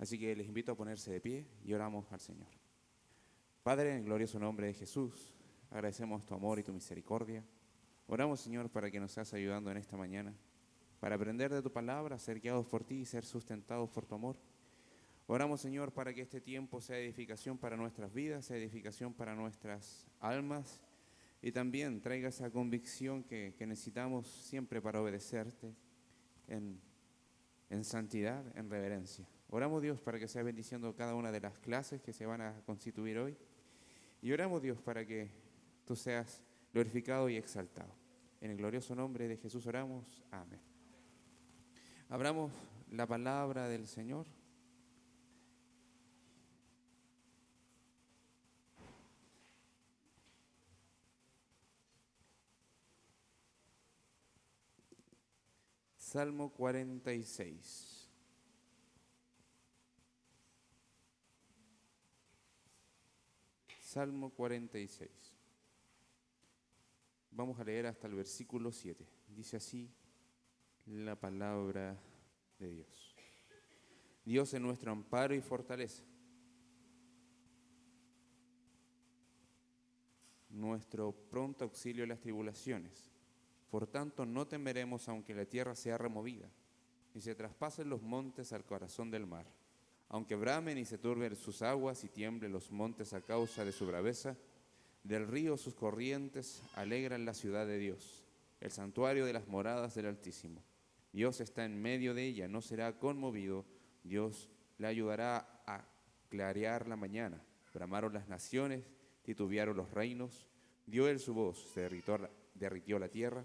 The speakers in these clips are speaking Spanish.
Así que les invito a ponerse de pie y oramos al Señor. Padre, en el glorioso nombre de Jesús, agradecemos tu amor y tu misericordia. Oramos, Señor, para que nos seas ayudando en esta mañana, para aprender de tu palabra, ser guiados por ti y ser sustentados por tu amor. Oramos, Señor, para que este tiempo sea edificación para nuestras vidas, sea edificación para nuestras almas y también traiga esa convicción que necesitamos siempre para obedecerte en santidad, en reverencia. Oramos, Dios, para que sea bendiciendo cada una de las clases que se van a constituir hoy. Y oramos, Dios, para que tú seas glorificado y exaltado. En el glorioso nombre de Jesús oramos. Amén. Abramos la palabra del Señor. Salmo 46. Salmo 46. Vamos a leer hasta el versículo 7. Dice así la palabra de Dios. Dios es nuestro amparo y fortaleza, nuestro pronto auxilio en las tribulaciones. Por tanto, no temeremos aunque la tierra sea removida, y se traspasen los montes al corazón del mar. Aunque bramen y se turben sus aguas y tiemblen los montes a causa de su braveza, del río sus corrientes alegran la ciudad de Dios, el santuario de las moradas del Altísimo. Dios está en medio de ella, no será conmovido. Dios le ayudará a clarear la mañana. Bramaron las naciones, titubearon los reinos. Dio él su voz, se derritió la tierra.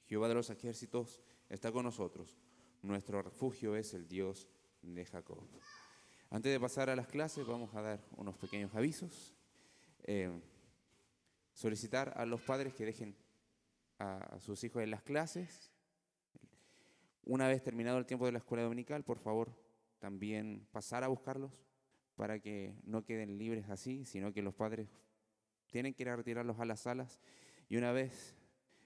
Jehová de los ejércitos está con nosotros. Nuestro refugio es el Dios de Jacob. Antes de pasar a las clases, vamos a dar unos pequeños avisos. Solicitar a los padres que dejen a sus hijos en las clases. Una vez terminado el tiempo de la escuela dominical, por favor, también pasar a buscarlos para que no queden libres así, sino que los padres tienen que ir a retirarlos a las salas. Y una vez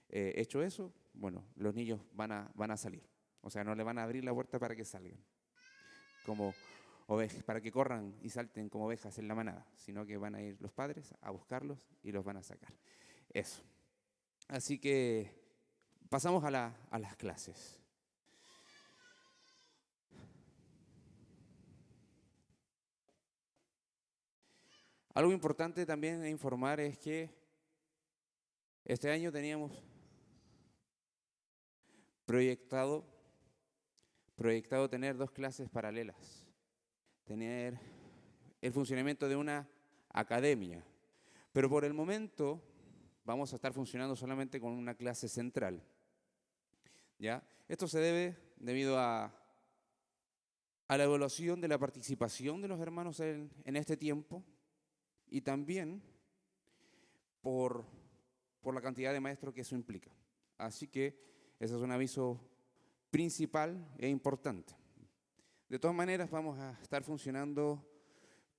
hecho eso, bueno, los niños van a salir. O sea, no le van a abrir la puerta para que salgan como ovejas, para que corran y salten como ovejas en la manada, sino que van a ir los padres a buscarlos y los van a sacar. Eso. Así que pasamos a las clases. Algo importante también de informar es que este año teníamos proyectado tener 2 clases paralelas, tener el funcionamiento de una academia, pero por el momento vamos a estar funcionando solamente con una clase central. ¿Ya? Esto se debe debido a la evaluación de la participación de los hermanos en este tiempo y también por la cantidad de maestros que eso implica. Así que ese es un aviso principal e importante. De todas maneras, vamos a estar funcionando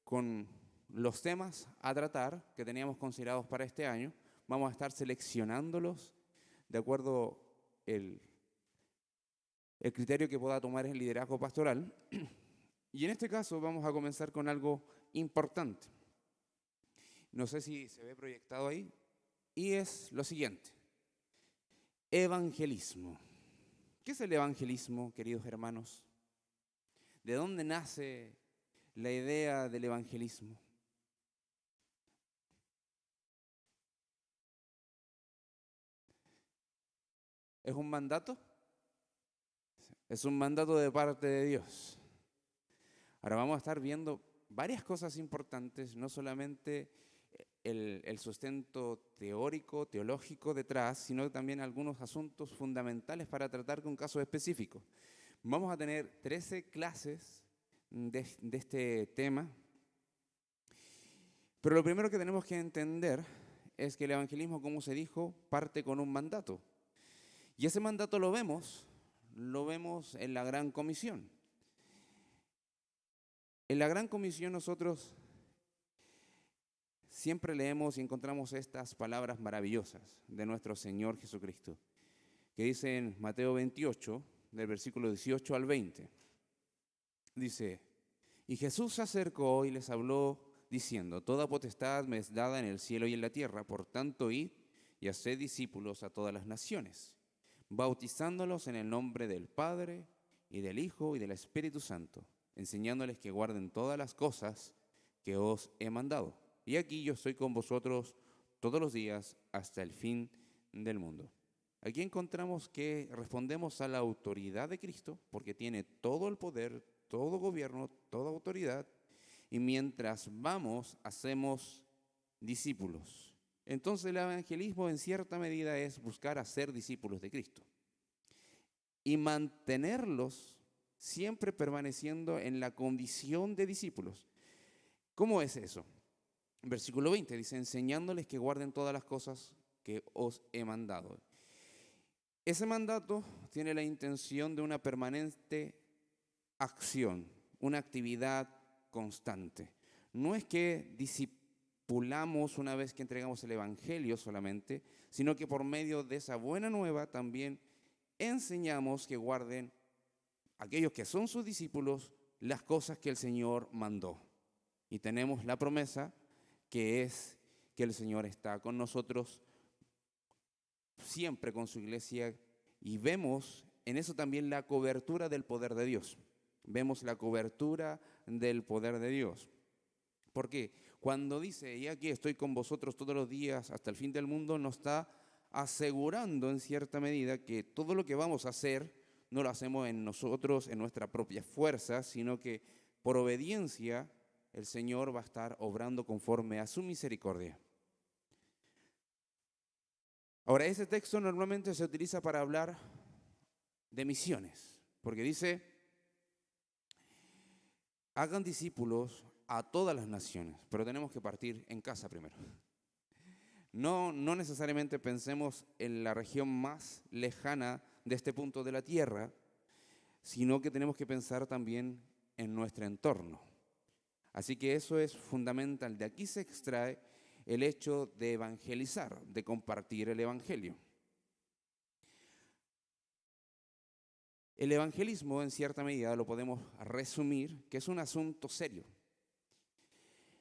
con los temas a tratar que teníamos considerados para este año. Vamos a estar seleccionándolos de acuerdo el criterio que pueda tomar el liderazgo pastoral. Y en este caso vamos a comenzar con algo importante. No sé si se ve proyectado ahí. Y es lo siguiente. Evangelismo. ¿Qué es el evangelismo, queridos hermanos? ¿De dónde nace la idea del evangelismo? ¿Es un mandato? Es un mandato de parte de Dios. Ahora vamos a estar viendo varias cosas importantes, no solamente el sustento teórico, teológico detrás, sino también algunos asuntos fundamentales para tratar con casos específicos. Vamos a tener 13 clases de este tema, pero lo primero que tenemos que entender es que el evangelismo, como se dijo, parte con un mandato. Y ese mandato lo vemos en la Gran Comisión. En la Gran Comisión nosotros siempre leemos y encontramos estas palabras maravillosas de nuestro Señor Jesucristo, que dice en Mateo 28, del versículo 18 al 20. Dice: Y Jesús se acercó y les habló diciendo, toda potestad me es dada en el cielo y en la tierra, por tanto id y haced discípulos a todas las naciones, bautizándolos en el nombre del Padre y del Hijo y del Espíritu Santo, enseñándoles que guarden todas las cosas que os he mandado. Y aquí yo estoy con vosotros todos los días hasta el fin del mundo. Aquí encontramos que respondemos a la autoridad de Cristo, porque tiene todo el poder, todo gobierno, toda autoridad, y mientras vamos, hacemos discípulos. Entonces el evangelismo en cierta medida es buscar hacer discípulos de Cristo y mantenerlos siempre permaneciendo en la condición de discípulos. ¿Cómo es eso? Versículo 20 dice, enseñándoles que guarden todas las cosas que os he mandado. Ese mandato tiene la intención de una permanente acción, una actividad constante. No es que discipulamos una vez que entregamos el Evangelio solamente, sino que por medio de esa buena nueva también enseñamos que guarden aquellos que son sus discípulos las cosas que el Señor mandó. Y tenemos la promesa que es que el Señor está con nosotros siempre con su iglesia, y vemos en eso también la cobertura del poder de Dios. Vemos la cobertura del poder de Dios. ¿Por qué? Cuando dice, y aquí estoy con vosotros todos los días hasta el fin del mundo, nos está asegurando en cierta medida que todo lo que vamos a hacer no lo hacemos en nosotros, en nuestra propia fuerza, sino que por obediencia el Señor va a estar obrando conforme a su misericordia. Ahora, ese texto normalmente se utiliza para hablar de misiones, porque dice, hagan discípulos a todas las naciones, pero tenemos que partir en casa primero. No necesariamente pensemos en la región más lejana de este punto de la tierra, sino que tenemos que pensar también en nuestro entorno. Así que eso es fundamental. De aquí se extrae el hecho de evangelizar, de compartir el evangelio. El evangelismo, en cierta medida, lo podemos resumir, que es un asunto serio.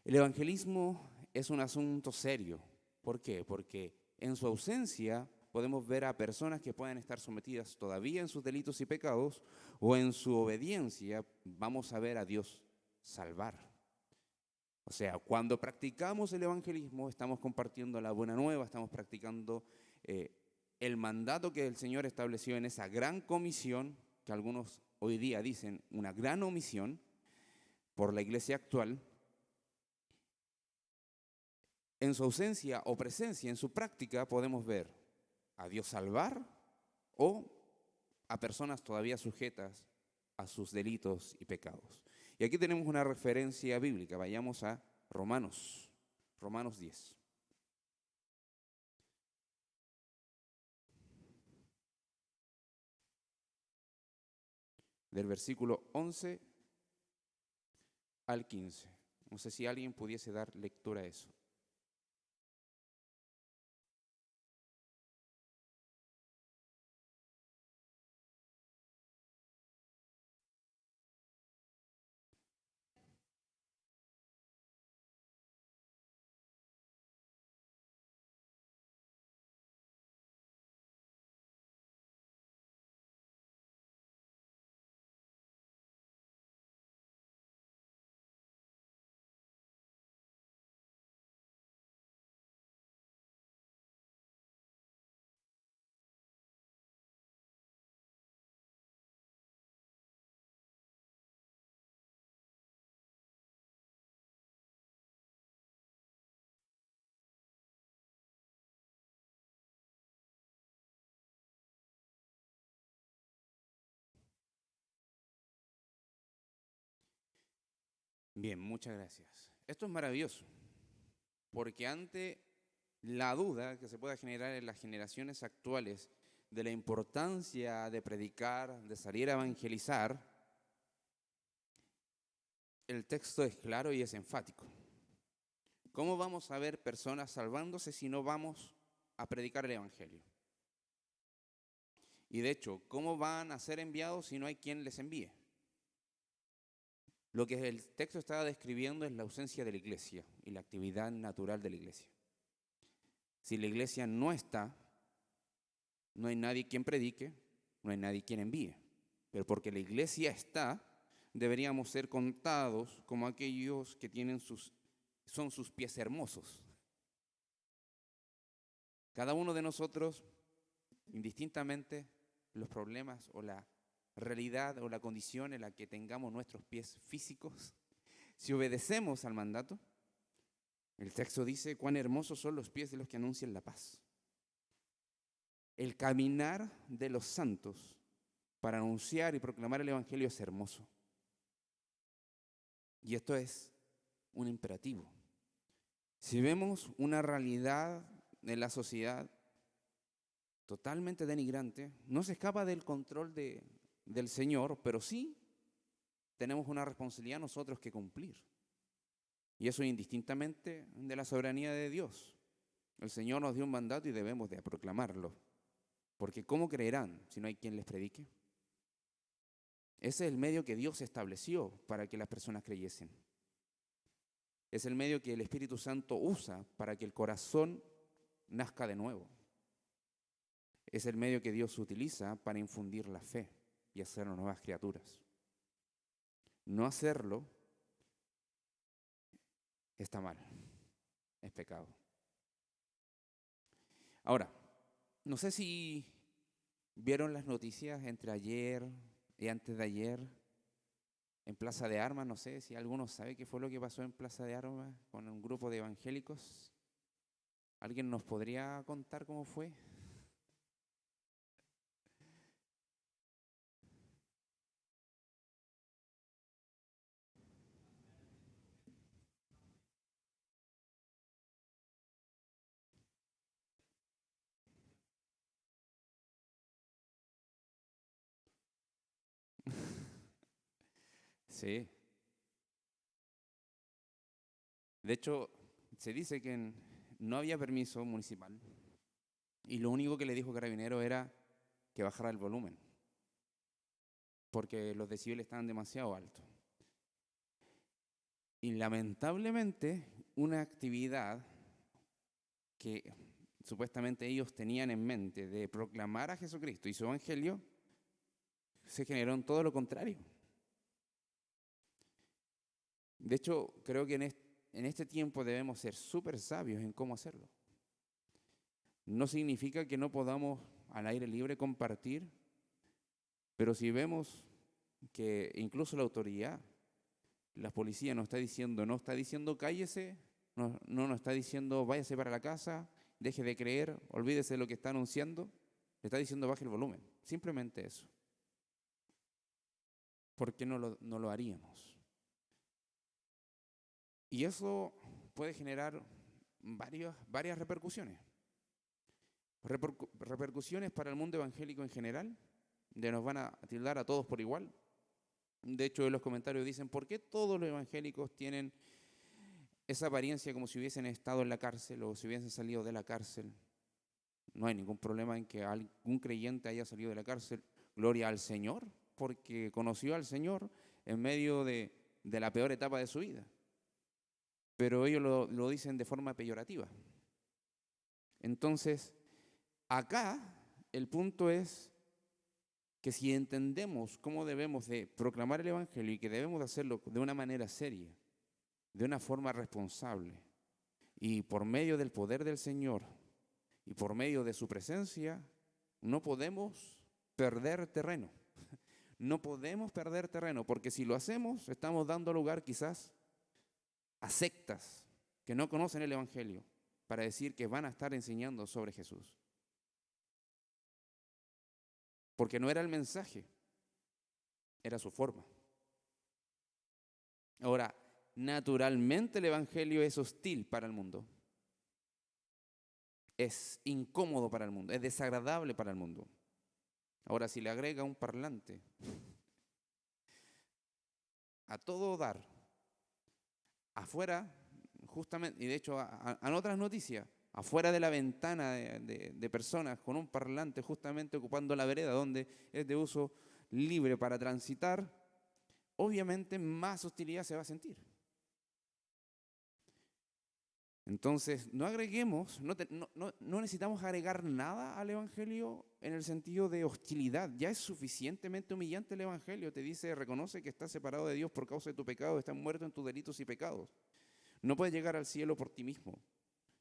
El evangelismo es un asunto serio. ¿Por qué? Porque en su ausencia podemos ver a personas que pueden estar sometidas todavía en sus delitos y pecados, o en su obediencia vamos a ver a Dios salvar. O sea, cuando practicamos el evangelismo, estamos compartiendo la buena nueva, estamos practicando el mandato que el Señor estableció en esa gran comisión, que algunos hoy día dicen una gran omisión por la iglesia actual. En su ausencia o presencia, en su práctica, podemos ver a Dios salvar o a personas todavía sujetas a sus delitos y pecados. Y aquí tenemos una referencia bíblica. Vayamos a Romanos 10. Del versículo 11 al 15. No sé si alguien pudiese dar lectura a eso. Bien, muchas gracias. Esto es maravilloso, porque ante la duda que se pueda generar en las generaciones actuales de la importancia de predicar, de salir a evangelizar, el texto es claro y es enfático. ¿Cómo vamos a ver personas salvándose si no vamos a predicar el evangelio? Y de hecho, ¿cómo van a ser enviados si no hay quien les envíe? Lo que el texto estaba describiendo es la ausencia de la iglesia y la actividad natural de la iglesia. Si la iglesia no está, no hay nadie quien predique, no hay nadie quien envíe. Pero porque la iglesia está, deberíamos ser contados como aquellos que son sus pies hermosos. Cada uno de nosotros, indistintamente, los problemas o la realidad o la condición en la que tengamos nuestros pies físicos, si obedecemos al mandato, el texto dice cuán hermosos son los pies de los que anuncian la paz. El caminar de los santos para anunciar y proclamar el evangelio es hermoso. Y esto es un imperativo. Si vemos una realidad de la sociedad totalmente denigrante, no se escapa del control del Señor, pero sí tenemos una responsabilidad nosotros que cumplir. Y eso indistintamente de la soberanía de Dios. El Señor nos dio un mandato y debemos de proclamarlo. Porque ¿cómo creerán si no hay quien les predique? Ese es el medio que Dios estableció para que las personas creyesen. Es el medio que el Espíritu Santo usa para que el corazón nazca de nuevo. Es el medio que Dios utiliza para infundir la fe y hacernos nuevas criaturas. No hacerlo está mal, es pecado. Ahora, no sé si vieron las noticias entre ayer y antes de ayer en Plaza de Armas. No sé si alguno sabe qué fue lo que pasó en Plaza de Armas con un grupo de evangélicos. ¿Alguien nos podría contar cómo fue? Sí. De hecho, se dice que no había permiso municipal y lo único que le dijo Carabinero era que bajara el volumen porque los decibeles estaban demasiado altos. Y lamentablemente, una actividad que supuestamente ellos tenían en mente de proclamar a Jesucristo y su evangelio, se generó en todo lo contrario. De hecho, creo que en este tiempo debemos ser súper sabios en cómo hacerlo. No significa que no podamos al aire libre compartir, pero si vemos que incluso la autoridad, la policía no está diciendo cállese, no nos está diciendo váyase para la casa, deje de creer, olvídese de lo que está anunciando, le está diciendo baje el volumen. Simplemente eso. ¿Por qué no lo haríamos? Y eso puede generar varias repercusiones. Repercusiones para el mundo evangélico en general, de nos van a tildar a todos por igual. De hecho, en los comentarios dicen, ¿por qué todos los evangélicos tienen esa apariencia como si hubiesen estado en la cárcel o si hubiesen salido de la cárcel? No hay ningún problema en que algún creyente haya salido de la cárcel. Gloria al Señor, porque conoció al Señor en medio de la peor etapa de su vida. Pero ellos lo dicen de forma peyorativa. Entonces, acá el punto es que si entendemos cómo debemos de proclamar el Evangelio y que debemos de hacerlo de una manera seria, de una forma responsable, y por medio del poder del Señor y por medio de su presencia, no podemos perder terreno. No podemos perder terreno, porque si lo hacemos, estamos dando lugar quizás a sectas que no conocen el Evangelio para decir que van a estar enseñando sobre Jesús. Porque no era el mensaje, era su forma. Ahora, naturalmente el Evangelio es hostil para el mundo. Es incómodo para el mundo, es desagradable para el mundo. Ahora, si le agrega un parlante a todo dar, afuera, justamente, y de hecho, en otras noticias, afuera de la ventana de personas con un parlante justamente ocupando la vereda donde es de uso libre para transitar, obviamente más hostilidad se va a sentir. Entonces, no agreguemos, no necesitamos agregar nada al Evangelio en el sentido de hostilidad. Ya es suficientemente humillante el Evangelio. Te dice, reconoce que estás separado de Dios por causa de tu pecado, estás muerto en tus delitos y pecados. No puedes llegar al cielo por ti mismo.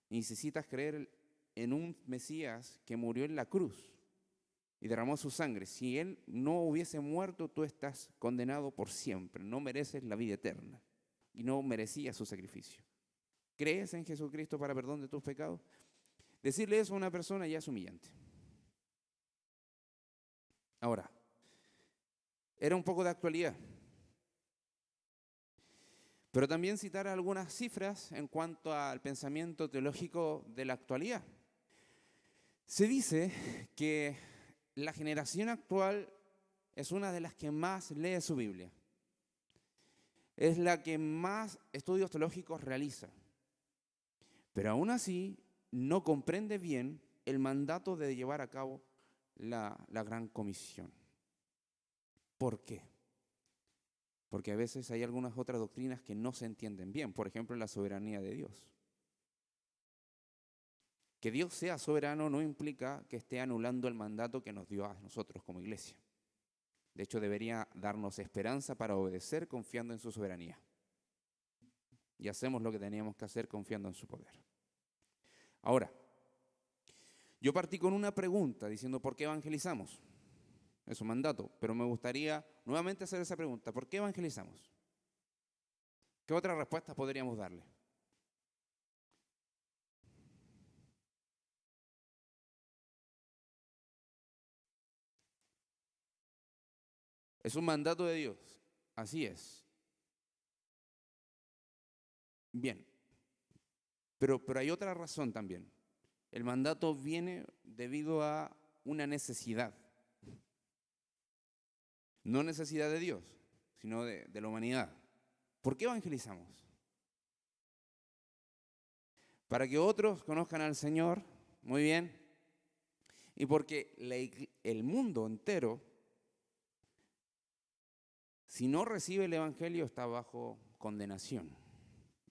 Necesitas creer en un Mesías que murió en la cruz y derramó su sangre. Si Él no hubiese muerto, tú estás condenado por siempre. No mereces la vida eterna y no merecías su sacrificio. ¿Crees en Jesucristo para perdón de tus pecados? Decirle eso a una persona ya es humillante. Ahora, era un poco de actualidad, pero también citar algunas cifras en cuanto al pensamiento teológico de la actualidad. Se dice que la generación actual es una de las que más lee su Biblia. Es la que más estudios teológicos realiza. Pero aún así no comprende bien el mandato de llevar a cabo la gran comisión. ¿Por qué? Porque a veces hay algunas otras doctrinas que no se entienden bien. Por ejemplo, la soberanía de Dios. Que Dios sea soberano no implica que esté anulando el mandato que nos dio a nosotros como iglesia. De hecho, debería darnos esperanza para obedecer confiando en su soberanía. Y hacemos lo que teníamos que hacer confiando en su poder. Ahora, yo partí con una pregunta diciendo ¿por qué evangelizamos? Es un mandato, pero me gustaría nuevamente hacer esa pregunta. ¿Por qué evangelizamos? ¿Qué otra respuesta podríamos darle? Es un mandato de Dios, así es. Bien, pero hay otra razón también. El mandato viene debido a una necesidad. No necesidad de Dios, sino de la humanidad. ¿Por qué evangelizamos? Para que otros conozcan al Señor, muy bien, y porque el mundo entero, si no recibe el Evangelio, está bajo condenación.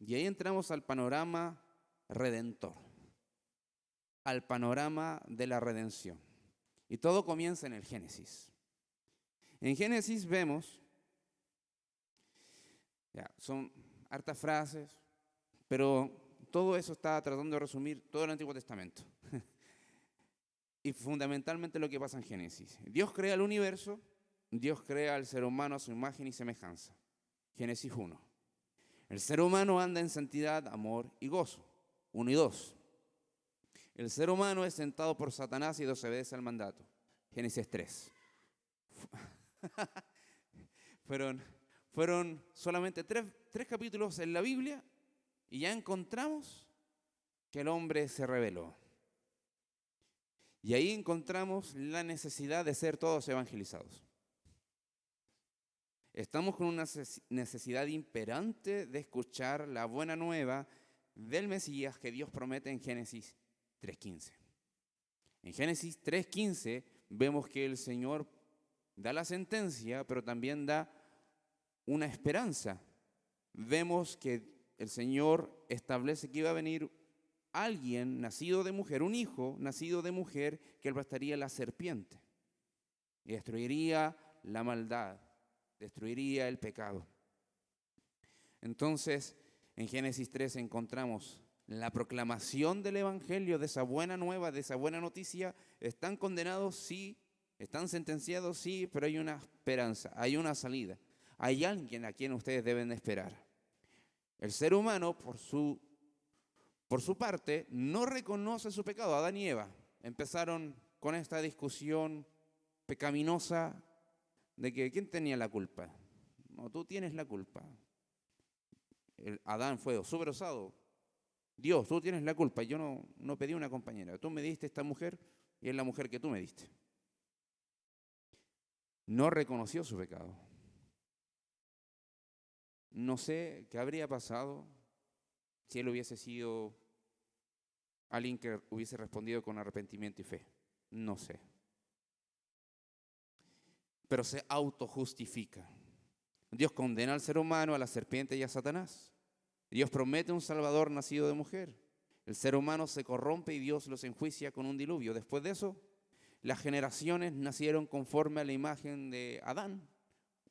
Y ahí entramos al panorama redentor, al panorama de la redención. Y todo comienza en el Génesis. En Génesis vemos, ya, son hartas frases, pero todo eso está tratando de resumir todo el Antiguo Testamento. Y fundamentalmente lo que pasa en Génesis. Dios crea el universo, Dios crea al ser humano a su imagen y semejanza. Génesis 1. El ser humano anda en santidad, amor y gozo. 1 y 2. El ser humano es tentado por Satanás y desobedece al mandato. Génesis 3. Fueron solamente tres capítulos en la Biblia y ya encontramos que el hombre se rebeló. Y ahí encontramos la necesidad de ser todos evangelizados. Estamos con una necesidad imperante de escuchar la buena nueva del Mesías que Dios promete en Génesis 3:15. En Génesis 3:15 vemos que el Señor da la sentencia, pero también da una esperanza. Vemos que el Señor establece que iba a venir alguien nacido de mujer, un hijo nacido de mujer, que aplastaría la serpiente y destruiría la maldad, destruiría el pecado. Entonces, en Génesis 3 encontramos la proclamación del Evangelio, de esa buena nueva, de esa buena noticia. Están condenados, sí, están sentenciados, sí, pero hay una esperanza, hay una salida. Hay alguien a quien ustedes deben esperar. El ser humano, por su parte, no reconoce su pecado. Adán y Eva empezaron con esta discusión pecaminosa de que ¿quién tenía la culpa? No, tú tienes la culpa. Adán fue súper osado. Dios, tú tienes la culpa. Yo no pedí una compañera. Tú me diste esta mujer y es la mujer que tú me diste. No reconoció su pecado. No sé qué habría pasado si él hubiese sido alguien que hubiese respondido con arrepentimiento y fe. No sé. Pero se autojustifica. Dios condena al ser humano, a la serpiente y a Satanás. Dios promete un Salvador nacido de mujer. El ser humano se corrompe y Dios los enjuicia con un diluvio. Después de eso, las generaciones nacieron conforme a la imagen de Adán,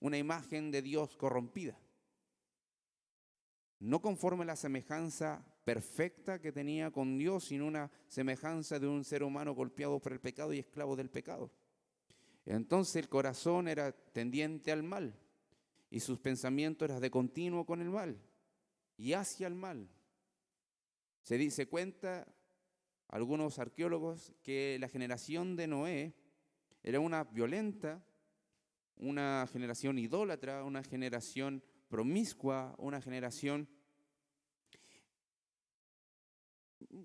una imagen de Dios corrompida. No conforme a la semejanza perfecta que tenía con Dios, sino una semejanza de un ser humano golpeado por el pecado y esclavo del pecado. Entonces el corazón era tendiente al mal y sus pensamientos eran de continuo con el mal y hacia el mal. Se cuenta, algunos arqueólogos, que la generación de Noé era una violenta, una generación idólatra, una generación promiscua, una generación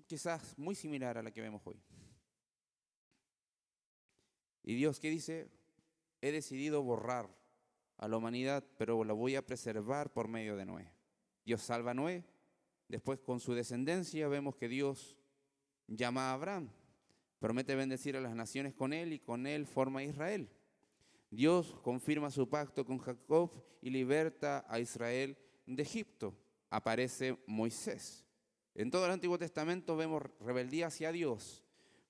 quizás muy similar a la que vemos hoy. Y Dios, ¿qué dice? He decidido borrar a la humanidad, pero la voy a preservar por medio de Noé. Dios salva a Noé. Después, con su descendencia, vemos que Dios llama a Abraham, promete bendecir a las naciones con él y con él forma a Israel. Dios confirma su pacto con Jacob y liberta a Israel de Egipto. Aparece Moisés. En todo el Antiguo Testamento vemos rebeldía hacia Dios,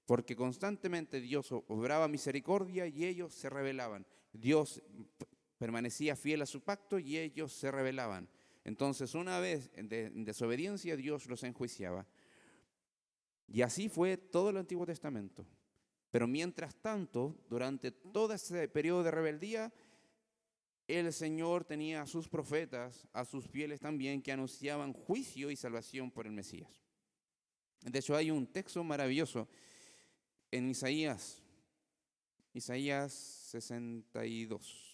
porque constantemente Dios obraba misericordia y ellos se rebelaban. Dios permanecía fiel a su pacto y ellos se rebelaban. Entonces, una vez en desobediencia, Dios los enjuiciaba. Y así fue todo el Antiguo Testamento. Pero mientras tanto, durante todo ese periodo de rebeldía, el Señor tenía a sus profetas, a sus fieles también, que anunciaban juicio y salvación por el Mesías. De hecho, hay un texto maravilloso en Isaías 62.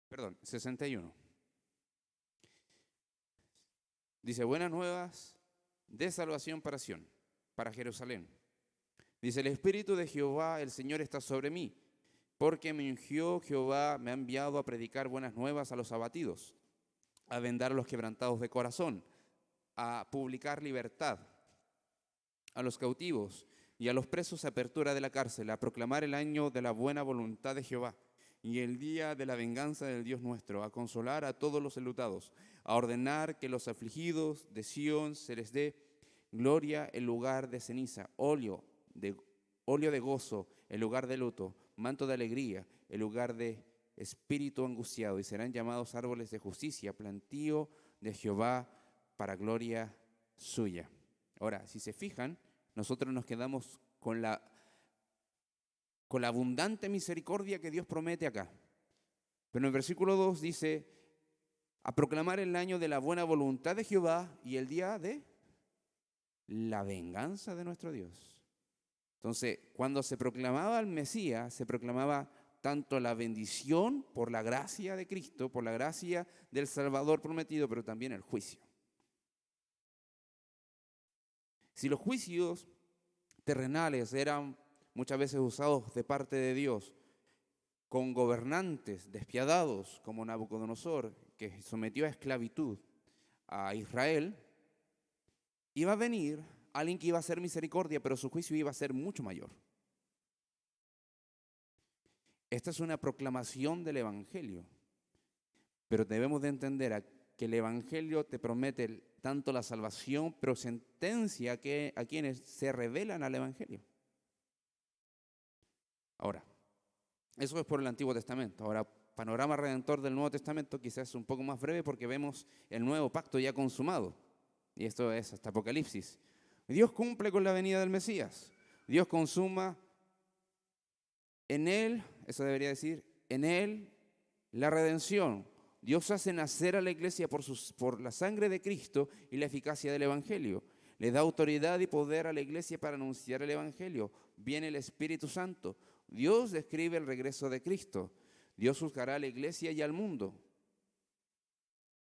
Perdón, 61. Dice, buenas nuevas de salvación para Sión, para Jerusalén. Dice, el Espíritu de Jehová, el Señor, está sobre mí, porque me ungió Jehová, me ha enviado a predicar buenas nuevas a los abatidos, a vendar a los quebrantados de corazón, a publicar libertad a los cautivos y a los presos apertura de la cárcel, a proclamar el año de la buena voluntad de Jehová y el día de la venganza del Dios nuestro, a consolar a todos los enlutados, a ordenar que los afligidos de Sión se les dé gloria en lugar de ceniza, óleo de gozo en lugar de luto, manto de alegría en lugar de espíritu angustiado, y serán llamados árboles de justicia, plantío de Jehová para gloria suya. Ahora, si se fijan, nosotros nos quedamos con la abundante misericordia que Dios promete acá. Pero en el versículo 2 dice, a proclamar el año de la buena voluntad de Jehová y el día de la venganza de nuestro Dios. Entonces, cuando se proclamaba al Mesías, se proclamaba tanto la bendición por la gracia de Cristo, por la gracia del Salvador prometido, pero también el juicio. Si los juicios terrenales eran muchas veces usados de parte de Dios con gobernantes despiadados como Nabucodonosor, que sometió a esclavitud a Israel, iba a venir alguien que iba a hacer misericordia, pero su juicio iba a ser mucho mayor. Esta es una proclamación del Evangelio, pero debemos de entender que el Evangelio te promete tanto la salvación, pero sentencia a quienes se rebelan al Evangelio. Ahora, eso es por el Antiguo Testamento. Ahora, panorama redentor del Nuevo Testamento quizás es un poco más breve porque vemos el nuevo pacto ya consumado. Y esto es hasta Apocalipsis. Dios cumple con la venida del Mesías. Dios consuma en Él, eso debería decir, en Él la redención. Dios hace nacer a la iglesia por la sangre de Cristo y la eficacia del Evangelio. Le da autoridad y poder a la iglesia para anunciar el Evangelio. Viene el Espíritu Santo. Dios describe el regreso de Cristo. Dios juzgará a la iglesia y al mundo.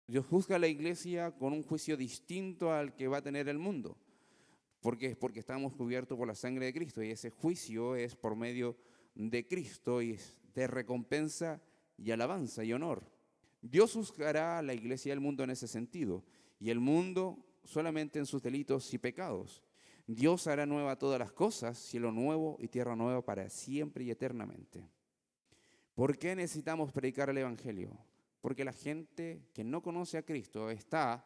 Dios juzga a la iglesia con un juicio distinto al que va a tener el mundo. ¿Por qué? Porque estamos cubiertos por la sangre de Cristo y ese juicio es por medio de Cristo y es de recompensa y alabanza y honor. Dios juzgará a la iglesia y al mundo en ese sentido, y el mundo solamente en sus delitos y pecados. Dios hará nueva todas las cosas, cielo nuevo y tierra nueva para siempre y eternamente. ¿Por qué necesitamos predicar el Evangelio? Porque la gente que no conoce a Cristo está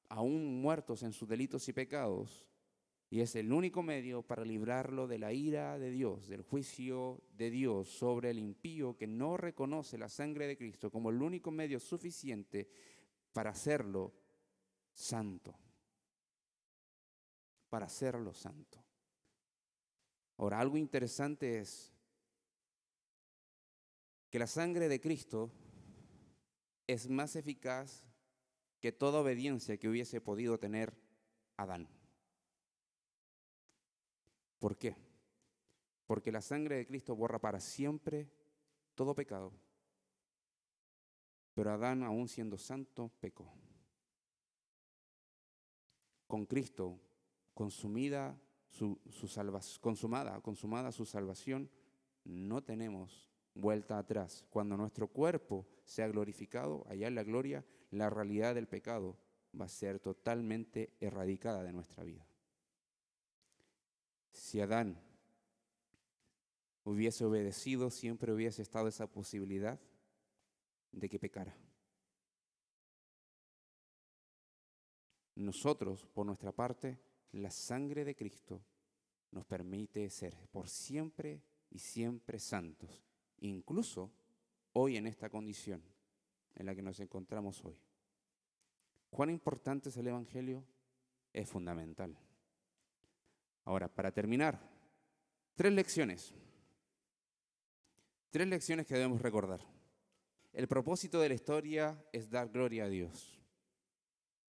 aún muertos en sus delitos y pecados, y es el único medio para librarlo de la ira de Dios, del juicio de Dios sobre el impío que no reconoce la sangre de Cristo como el único medio suficiente para hacerlo santo. Para hacerlo santo. Ahora, algo interesante es que la sangre de Cristo es más eficaz que toda obediencia que hubiese podido tener Adán. ¿Por qué? Porque la sangre de Cristo borra para siempre todo pecado. Pero Adán, aún siendo santo, pecó. Con Cristo, consumada su salvación, no tenemos vuelta atrás. Cuando nuestro cuerpo sea glorificado, allá en la gloria, la realidad del pecado va a ser totalmente erradicada de nuestra vida. Si Adán hubiese obedecido, siempre hubiese estado esa posibilidad de que pecara. Nosotros, por nuestra parte, la sangre de Cristo nos permite ser por siempre y siempre santos, incluso hoy en esta condición en la que nos encontramos hoy. ¿Cuán importante es el Evangelio? Es fundamental. Ahora, para terminar, 3 lecciones. 3 lecciones que debemos recordar. El propósito de la historia es dar gloria a Dios.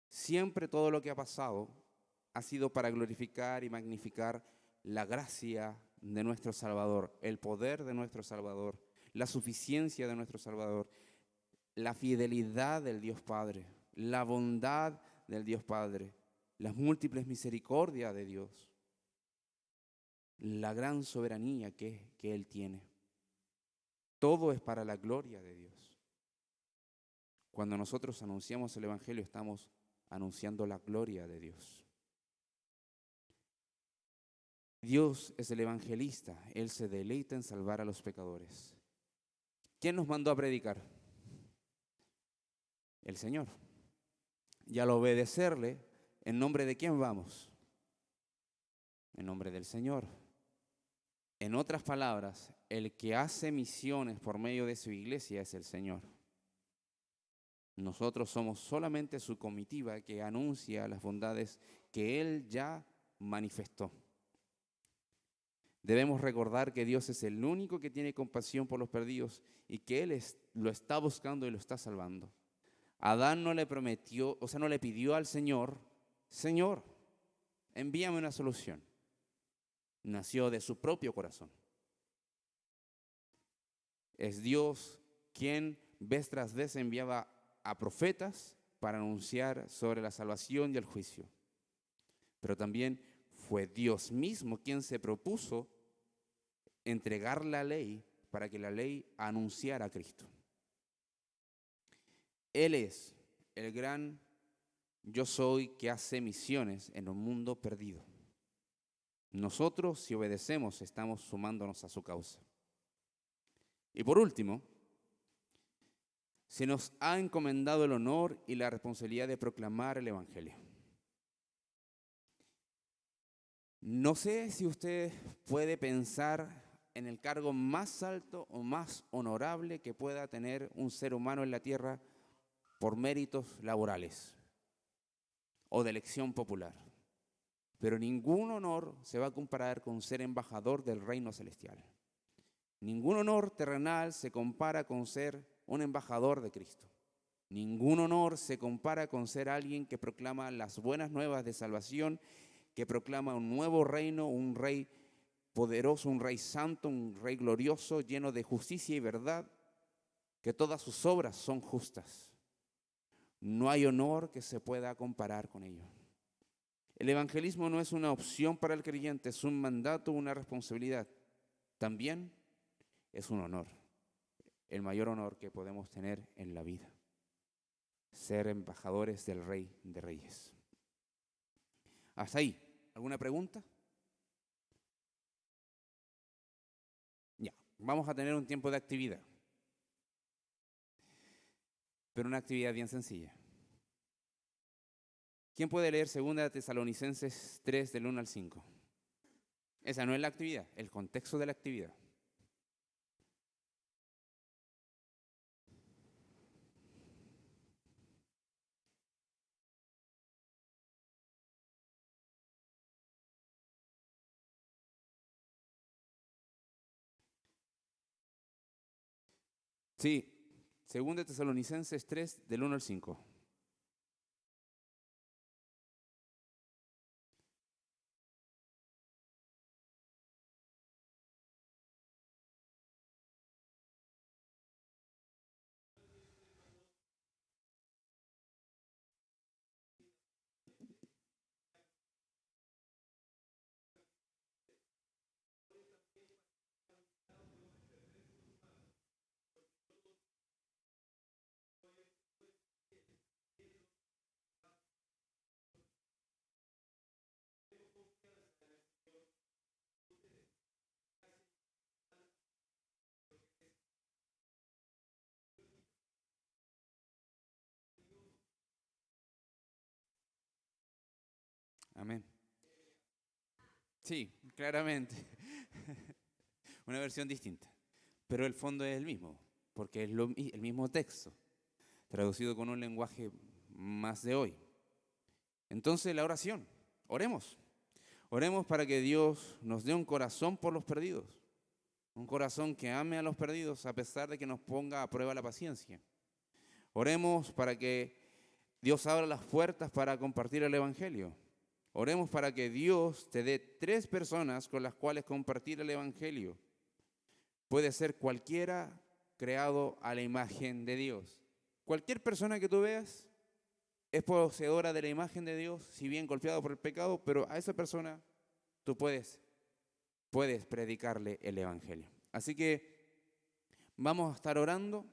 Siempre todo lo que ha pasado ha sido para glorificar y magnificar la gracia de nuestro Salvador, el poder de nuestro Salvador, la suficiencia de nuestro Salvador, la fidelidad del Dios Padre, la bondad del Dios Padre, las múltiples misericordias de Dios, la gran soberanía que Él tiene. Todo es para la gloria de Dios. Cuando nosotros anunciamos el Evangelio, estamos anunciando la gloria de Dios. Dios es el evangelista, Él se deleita en salvar a los pecadores. ¿Quién nos mandó a predicar? El Señor. Y al obedecerle, ¿en nombre de quién vamos? En nombre del Señor. En otras palabras, el que hace misiones por medio de su iglesia es el Señor. Nosotros somos solamente su comitiva que anuncia las bondades que Él ya manifestó. Debemos recordar que Dios es el único que tiene compasión por los perdidos y que Él lo está buscando y lo está salvando. Adán no le prometió, no le pidió al Señor, Señor, envíame una solución. Nació de su propio corazón. Es Dios quien vez tras vez enviaba a profetas para anunciar sobre la salvación y el juicio. Pero también fue Dios mismo quien se propuso entregar la ley para que la ley anunciara a Cristo. Él es el gran yo soy que hace misiones en un mundo perdido. Nosotros, si obedecemos, estamos sumándonos a su causa. Y por último, se nos ha encomendado el honor y la responsabilidad de proclamar el Evangelio. No sé si usted puede pensar en el cargo más alto o más honorable que pueda tener un ser humano en la tierra por méritos laborales o de elección popular. Pero ningún honor se va a comparar con ser embajador del reino celestial. Ningún honor terrenal se compara con ser un embajador de Cristo. Ningún honor se compara con ser alguien que proclama las buenas nuevas de salvación, que proclama un nuevo reino, un rey poderoso, un rey santo, un rey glorioso, lleno de justicia y verdad, que todas sus obras son justas. No hay honor que se pueda comparar con ello. El evangelismo no es una opción para el creyente, es un mandato, una responsabilidad. También es un honor, el mayor honor que podemos tener en la vida. Ser embajadores del Rey de Reyes. Hasta ahí. ¿Alguna pregunta? Ya, vamos a tener un tiempo de actividad. Pero una actividad bien sencilla. ¿Quién puede leer 2 Tesalonicenses 3 del 1 al 5? Esa no es la actividad, el contexto de la actividad. Sí, 2 Tesalonicenses 3 del 1 al 5. Amén. Sí, claramente. Una versión distinta. Pero el fondo es el mismo, porque es el mismo texto, traducido con un lenguaje más de hoy. Entonces, la oración. Oremos. Oremos para que Dios nos dé un corazón por los perdidos. Un corazón que ame a los perdidos a pesar de que nos ponga a prueba la paciencia. Oremos para que Dios abra las puertas para compartir el Evangelio. Oremos para que Dios te dé 3 personas con las cuales compartir el Evangelio. Puede ser cualquiera creado a la imagen de Dios. Cualquier persona que tú veas es poseedora de la imagen de Dios, si bien golpeado por el pecado, pero a esa persona tú puedes predicarle el Evangelio. Así que vamos a estar orando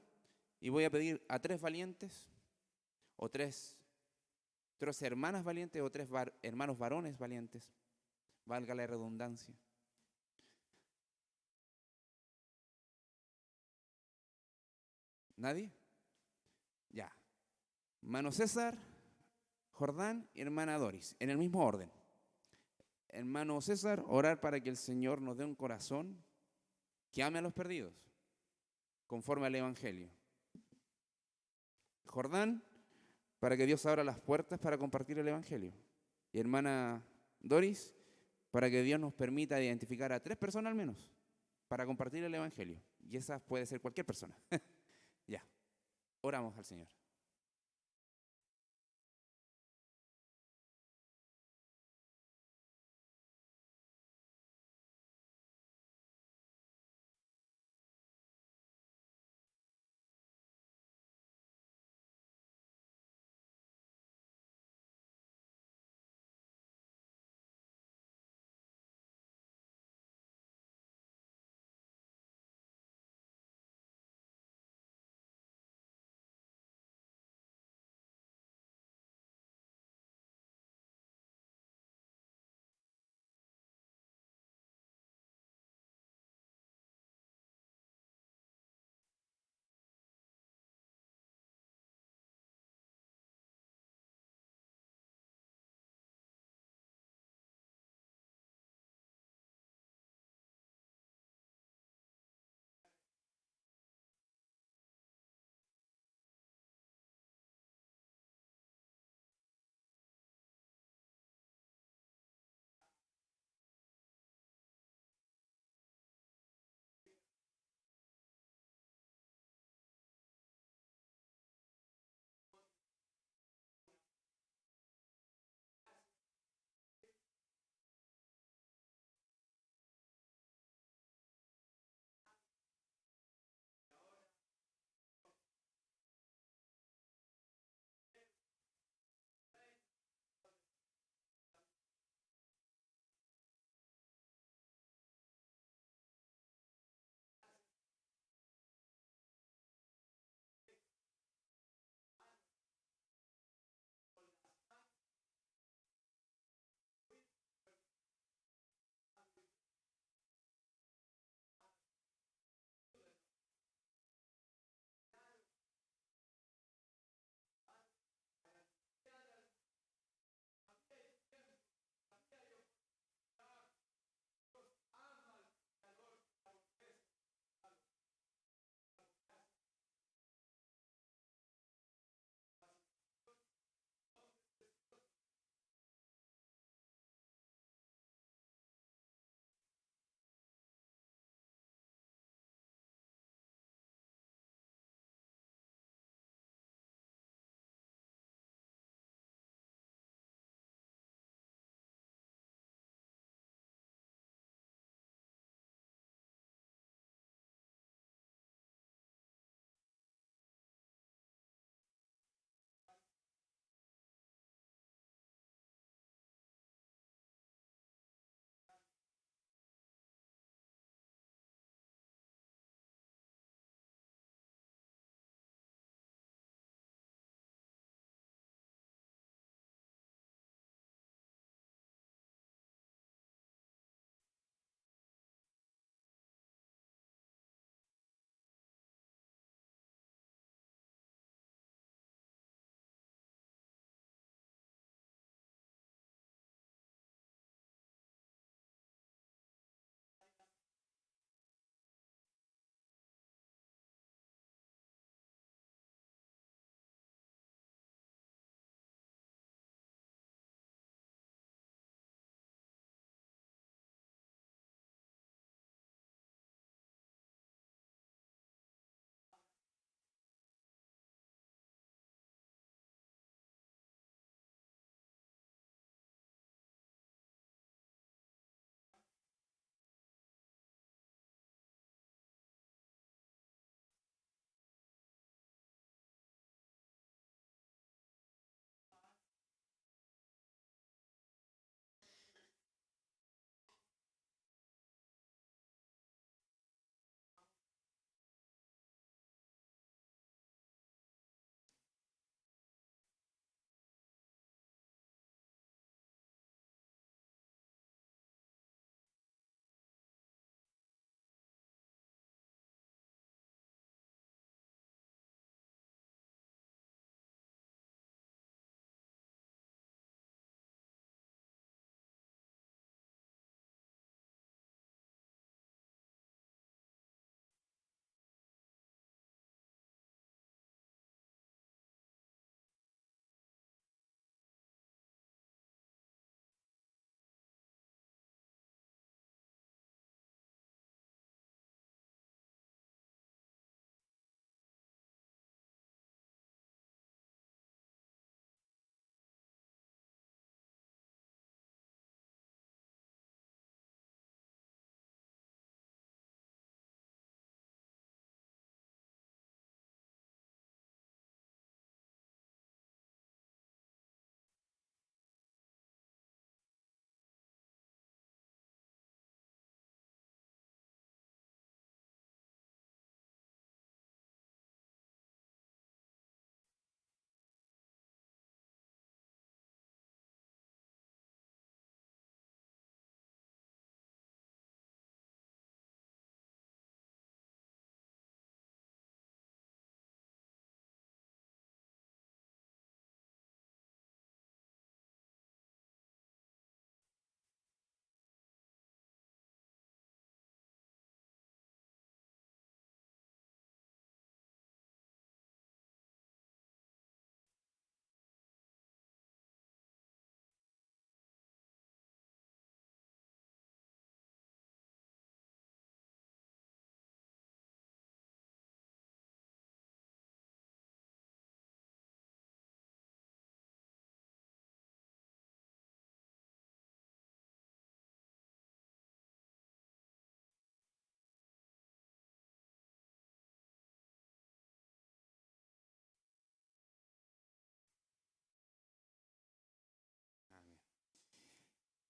y voy a pedir a 3 valientes o 3 hermanas valientes o 3 hermanos varones valientes, valga la redundancia. ¿Nadie? Ya. Hermano César, Jordán y hermana Doris, en el mismo orden. Hermano César, orar para que el Señor nos dé un corazón que ame a los perdidos, conforme al Evangelio. Jordán, para que Dios abra las puertas para compartir el Evangelio. Y hermana Doris, para que Dios nos permita identificar a 3 personas al menos para compartir el Evangelio. Y esa puede ser cualquier persona. Ya, oramos al Señor.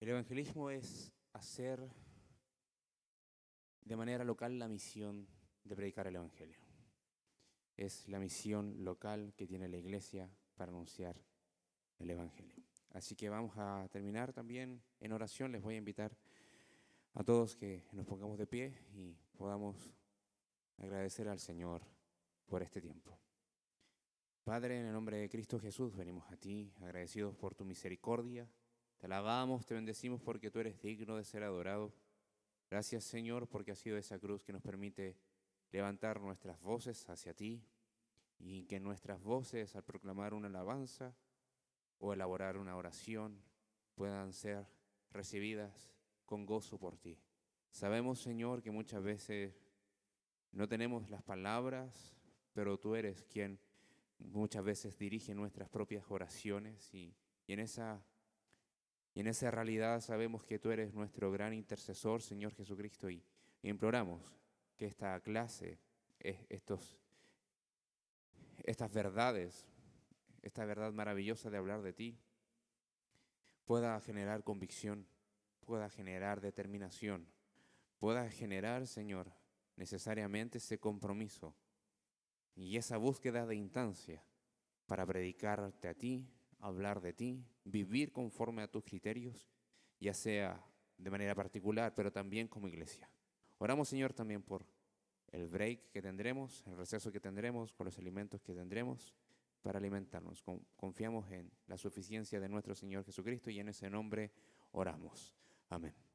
El evangelismo es hacer de manera local la misión de predicar el evangelio. Es la misión local que tiene la iglesia para anunciar el evangelio. Así que vamos a terminar también en oración. Les voy a invitar a todos que nos pongamos de pie y podamos agradecer al Señor por este tiempo. Padre, en el nombre de Cristo Jesús, venimos a ti, agradecidos por tu misericordia. Te alabamos, te bendecimos porque tú eres digno de ser adorado. Gracias, Señor, porque ha sido esa cruz que nos permite levantar nuestras voces hacia ti y que nuestras voces, al proclamar una alabanza o elaborar una oración, puedan ser recibidas con gozo por ti. Sabemos, Señor, que muchas veces no tenemos las palabras, pero tú eres quien muchas veces dirige nuestras propias oraciones y en esa realidad sabemos que tú eres nuestro gran intercesor, Señor Jesucristo, y imploramos que esta clase, estas verdades, esta verdad maravillosa de hablar de ti, pueda generar convicción, pueda generar determinación, pueda generar, Señor, necesariamente ese compromiso y esa búsqueda de instancia para predicarte a ti, hablar de ti, vivir conforme a tus criterios, ya sea de manera particular, pero también como iglesia. Oramos, Señor, también por el break que tendremos, el receso que tendremos, por los alimentos que tendremos para alimentarnos. Confiamos en la suficiencia de nuestro Señor Jesucristo y en ese nombre oramos. Amén.